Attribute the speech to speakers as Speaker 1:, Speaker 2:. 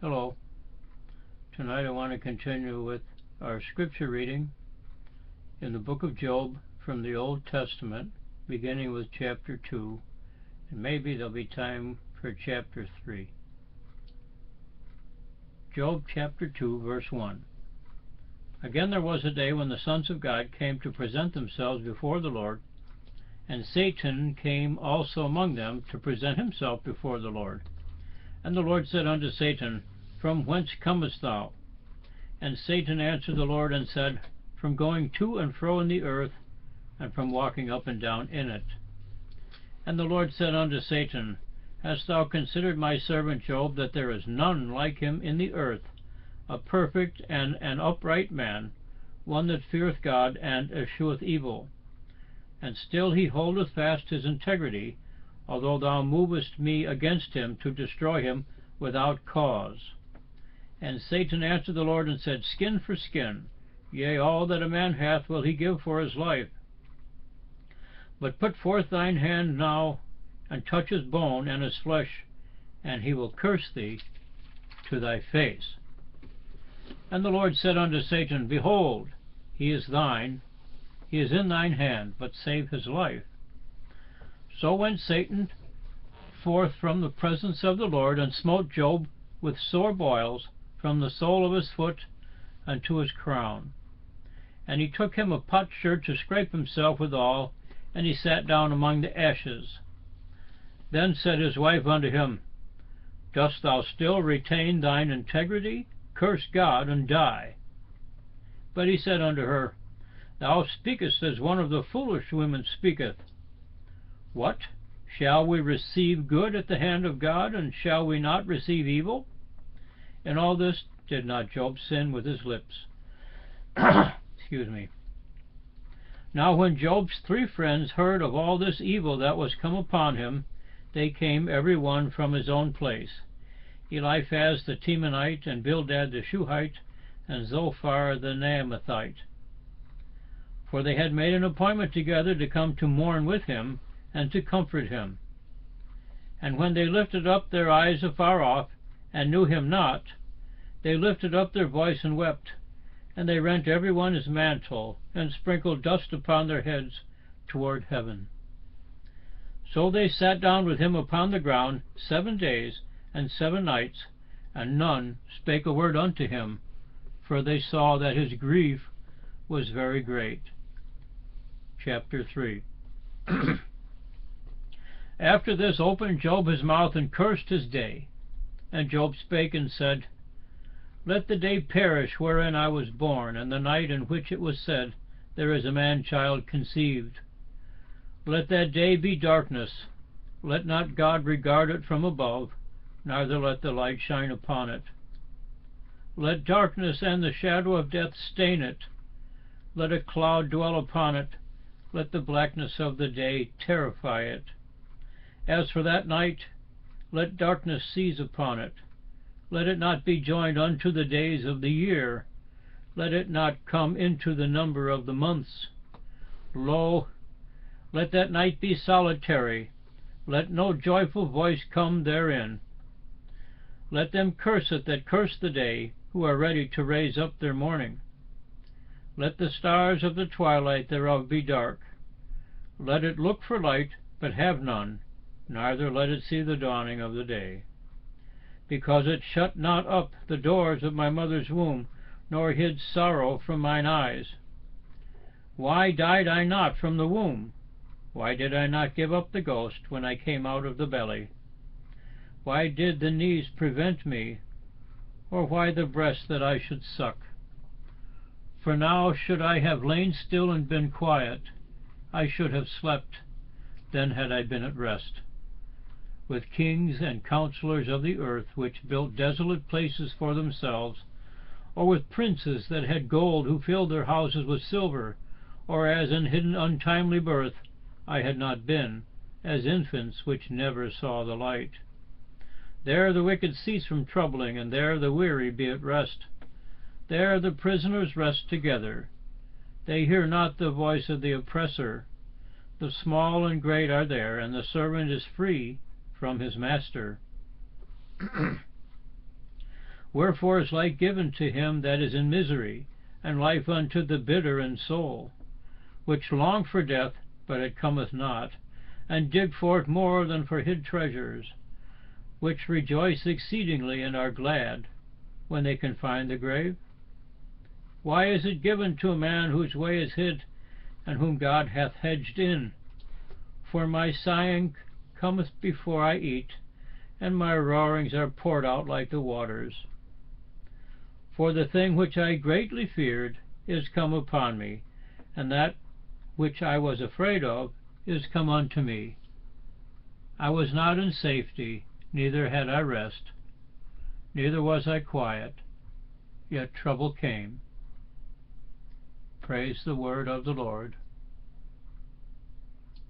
Speaker 1: Hello. Tonight I want to continue with our scripture reading in the book of Job from the Old Testament, beginning with chapter 2, and maybe there'll be time for chapter 3. Job chapter 2, verse 1. Again there was a day when the sons of God came to present themselves before the Lord, and Satan came also among them to present himself before the Lord. And the Lord said unto Satan, From whence comest thou? And Satan answered the Lord and said, From going to and fro in the earth, and from walking up and down in it. And the Lord said unto Satan, Hast thou considered my servant Job, that there is none like him in the earth, a perfect and an upright man, one that feareth God and escheweth evil? And still he holdeth fast his integrity, although thou movest me against him to destroy him without cause. And Satan answered the Lord and said, Skin for skin, yea, all that a man hath will he give for his life. But put forth thine hand now, and touch his bone and his flesh, and he will curse thee to thy face. And the Lord said unto Satan, Behold, he is thine, he is in thine hand, but save his life. So went Satan forth from the presence of the Lord, and smote Job with sore boils from the sole of his foot unto his crown. And he took him a potsherd to scrape himself withal, and he sat down among the ashes. Then said his wife unto him, Dost thou still retain thine integrity? Curse God and die. But he said unto her, Thou speakest as one of the foolish women speaketh. What? Shall we receive good at the hand of God, and shall we not receive evil? In all this did not Job sin with his lips. Excuse me. Now when Job's 3 friends heard of all this evil that was come upon him, they came every one from his own place, Eliphaz the Temanite, and Bildad the Shuhite, and Zophar the Naamathite. For they had made an appointment together to come to mourn with him, and to comfort him. And when they lifted up their eyes afar off, and knew him not, they lifted up their voice and wept, and they rent every one his mantle, and sprinkled dust upon their heads toward heaven. So they sat down with him upon the ground 7 days and 7 nights, and none spake a word unto him, for they saw that his grief was very great. Chapter 3. After this opened Job his mouth and cursed his day. And Job spake and said, Let the day perish wherein I was born, and the night in which it was said, There is a man-child conceived. Let that day be darkness. Let not God regard it from above, neither let the light shine upon it. Let darkness and the shadow of death stain it. Let a cloud dwell upon it. Let the blackness of the day terrify it. As for that night, let darkness seize upon it. Let it not be joined unto the days of the year. Let it not come into the number of the months. Lo, let that night be solitary. Let no joyful voice come therein. Let them curse it that curse the day, who are ready to raise up their mourning. Let the stars of the twilight thereof be dark. Let it look for light, but have none, neither let it see the dawning of the day. Because it shut not up the doors of my mother's womb, nor hid sorrow from mine eyes. Why died I not from the womb? Why did I not give up the ghost when I came out of the belly? Why did the knees prevent me, or why the breast that I should suck? For now should I have lain still and been quiet, I should have slept, then had I been at rest. With kings and counselors of the earth, which built desolate places for themselves, or with princes that had gold, who filled their houses with silver, or as in hidden untimely birth, I had not been, as infants which never saw the light. There the wicked cease from troubling, and there the weary be at rest. There the prisoners rest together. They hear not the voice of the oppressor. The small and great are there, and the servant is free from his master. Wherefore is light given to him that is in misery, and life unto the bitter in soul, which long for death, but it cometh not, and dig for it more than for hid treasures, which rejoice exceedingly and are glad when they can find the grave? Why is it given to a man whose way is hid, and whom God hath hedged in? For my sighing cometh before I eat, and my roarings are poured out like the waters. For the thing which I greatly feared is come upon me, and that which I was afraid of is come unto me. I was not in safety, neither had I rest, neither was I quiet, yet trouble came. Praise the word of the Lord.